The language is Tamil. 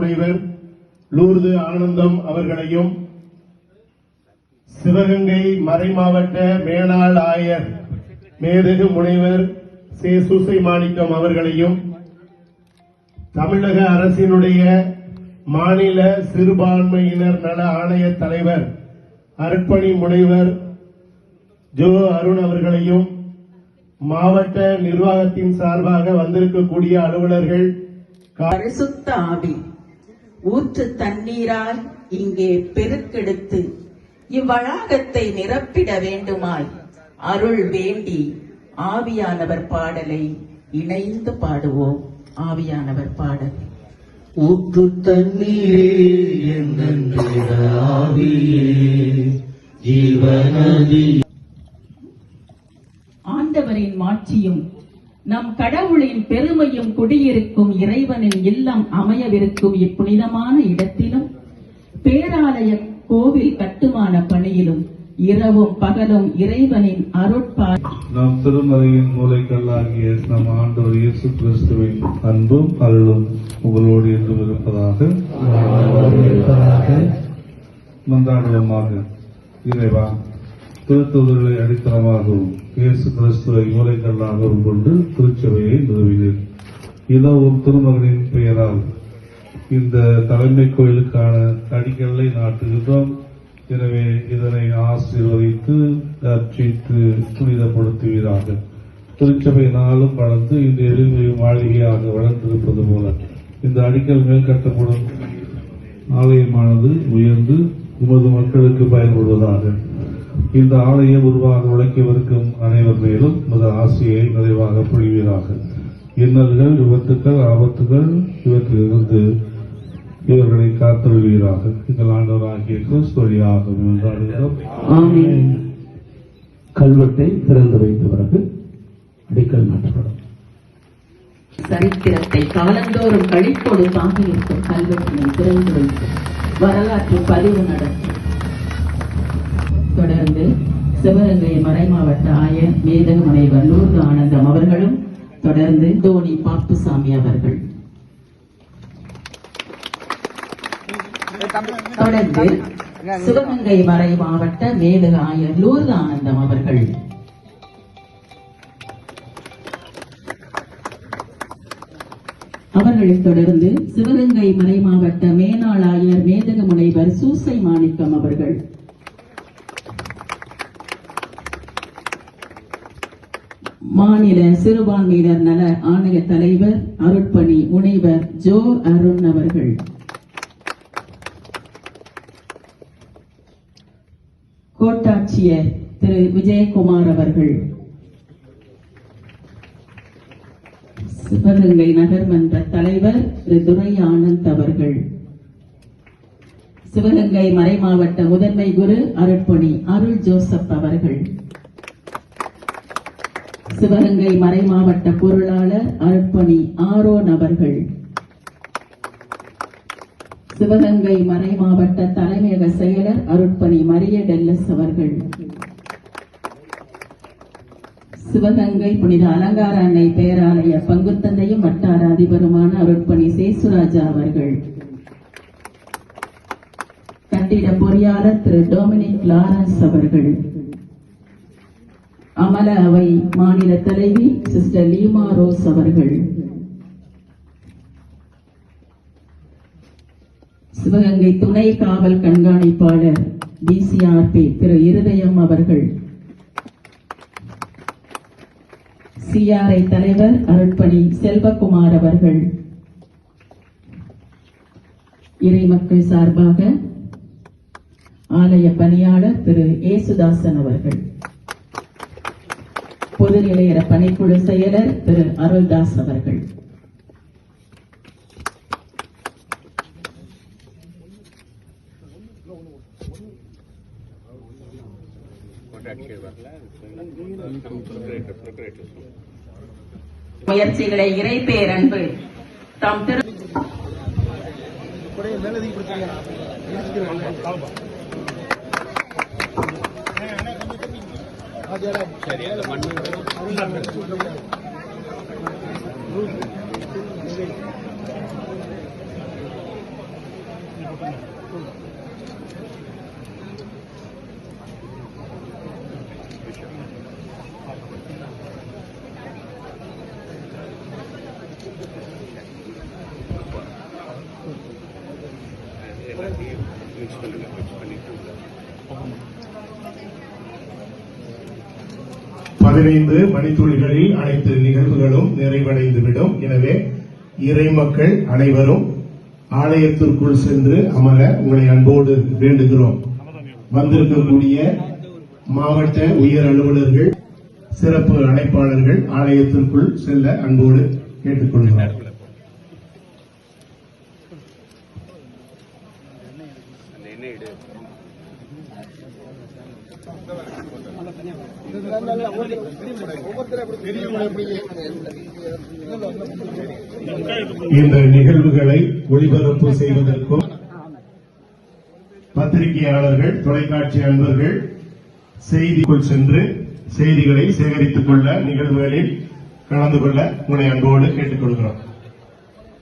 முனைவர் லூர்து ஆனந்தம் அவர்களையும், சிவகங்கை மறைமாவட்ட மேனாள் ஆயர் மேதகு முனைவர் சே. சூசை மாணிக்கம் அவர்களையும், தமிழக அரசினுடைய மாநில சிறுபான்மையினர் நல ஆணைய தலைவர் அர்ப்பணி முனைவர் ஜோ. அருண் அவர்களையும், மாவட்ட நிர்வாகத்தின் சார்பாக வந்திருக்கக்கூடிய அலுவலர்கள், பரிசுத்த ஆவி ஊற்று தண்ணீரால் இங்கே பெருக்கெடுத்து இவ்வளாகத்தை நிரப்பிட வேண்டுமாய் அருள் வேண்டி ஆவியானவர் பாடலை இணைந்து பாடுவோம். ஆவியானவர் பாடல். ஊற்று தண்ணீரே என்ற ஆவியே ஜீவநதி. ஆண்டவரின் மாட்சியும் நம் கடவுளின் பெருமையும் குடியிருக்கும் இறைவனின் இல்லம் அமையவிருக்கும் இப்புனிதமான இடத்திலும் பேராலய கோவில் கட்டுமான பணியிலும் இரவும் பகலும் இறைவனின் அருட்பார். நம் திருமறையின் மூலைக்கல்லாகிய நம் ஆண்டவர் இயேசு கிறிஸ்துவின் அன்பும் அருளும் உங்களோடு என்றும் இருப்பதாக. மன்றாடுவோமாக. இறைவா, திருத்தூதர்களை அடித்தளமாகவும் இயேசு கிறிஸ்துவை மூலைக்கல்லாகவும் கொண்டு திருச்சபையை நிறுவினீர். இதோ ஒரு திருமகனின் பெயரால் இந்த தலைமை கோயிலுக்கான அடிக்கல்லை நாட்டுகின்றோம். எனவே இதனை ஆசீர்வதித்து அர்ச்சித்து புனிதப்படுத்துவீராக. திருச்சபை நாளும் வளர்ந்து இந்த எளிமை மாளிகையாக வளர்ந்திருப்பது போல இந்த அடிக்கல் மேல் கட்டப்படும் ஆலயமானது உயர்ந்து உமது மக்களுக்கு பயன்படுவதாக. இந்த ஆலயம் உருவாக உழைக்கவிருக்கும் அனைவர் மேலும் உமது ஆசையை நிறைவாக பொழிவீராக. இன்னல்கள், விபத்துக்கள், ஆபத்துகள் இவற்றிலிருந்து இவர்களை காத்தொழுவீராக. எங்கள் ஆண்டவராகிய கிறிஸ்து வழியாக என்றாடுகிறோம். கல்வெட்டை திறந்து வைத்த பிறகு அடிக்கல் நாட்டப்படும். சரித்திரத்தை காலந்தோறும் கழிப்பொழுதாக இருக்கும் கல்வெட்டினை திறந்து வைத்து வரலாற்று பதிவு நடத்தும். தொடர்ந்து சிவகங்கை மறைமாவட்ட ஆயர் மேதகு முனைவர் லூர்து ஆனந்தம் அவர்களும், தொடர்ந்து தோனி பாப்புசாமி அவர்கள், தொடர்ந்து சிவகங்கை மறை மாவட்ட மேதகு ஆயர் லூர்து ஆனந்தம் அவர்கள், அவர்களைத் தொடர்ந்து சிவகங்கை மறை மாவட்ட மேனாள் ஆயர் மேதகு முனைவர் சூசை மாணிக்கம் அவர்கள், மாநில சிறுபான்மையினர் நல ஆணைய தலைவர் அருட்பணி முனைவர் ஜோ. அருண் அவர்கள், கோட்டாட்சியர் திரு விஜயகுமார் அவர்கள், சிவகங்கை நகர்மன்ற தலைவர் திரு துரை ஆனந்த் அவர்கள், சிவகங்கை மறைமாவட்ட முதன்மை குரு அருட்பணி அருள் ஜோசப் அவர்கள், சிவகங்கை மறைமாவட்ட பொருளாளர் அருட்பணி ஆரோன் அவர்கள், சிவகங்கை மறைமாவட்ட தலைமையக செயலர் அருட்பணி மரிய டெல்லஸ் அவர்கள், சிவகங்கை புனித அலங்கார அன்னை பேராலய பங்குத்தந்தையும் வட்டார அதிபருமான அருட்பணி சேசுராஜா அவர்கள், கட்டிட பொறியாளர் திரு டொமினிக் லாரன்ஸ் அவர்கள், அமல அவை மாநில தலைவி சிஸ்டர் லீமா ரோஸ் அவர்கள், சிவகங்கை துணை காவல் கண்காணிப்பாளர் டிசிஆர்பி திரு இருதயம் அவர்கள், சிஆர்ஐ தலைவர் அருட்பணி செல்வகுமார் அவர்கள், இறைமக்கள் சார்பாக ஆலய பணியாளர் திரு ஏசுதாசன் அவர்கள், பொதுநிலையர பணிக்குழு செயலர் திரு அருள்தாஸ் அவர்கள், முயற்சிகளை இறை பேரன்பு தாம் திரு பதினைந்து மணித்துளிகளில் அனைத்து நிகழ்வுகளும் நிறைவடைந்துவிடும். எனவே இறை மக்கள் அனைவரும் ஆலயத்திற்குள் சென்று அமர உங்களை அன்போடு வேண்டுகிறோம். வந்திருக்கக்கூடிய மாவட்ட உயர் அலுவலர்கள், சிறப்பு அழைப்பாளர்கள் ஆலயத்திற்குள் செல்ல அன்போடு கேட்டுக்கொள்கிறோம். இந்த நிகழ்வுகளை ஒளிபரப்பு செய்வதற்கும் பத்திரிகையாளர்கள், தொலைக்காட்சி அன்பர்கள் செய்திக்குள் சென்று செய்திகளை சேகரித்துக் கொள்ள, நிகழ்வுகளில் கலந்து கொள்ள உங்களை அன்போடு கேட்டுக்கொள்கிறோம்.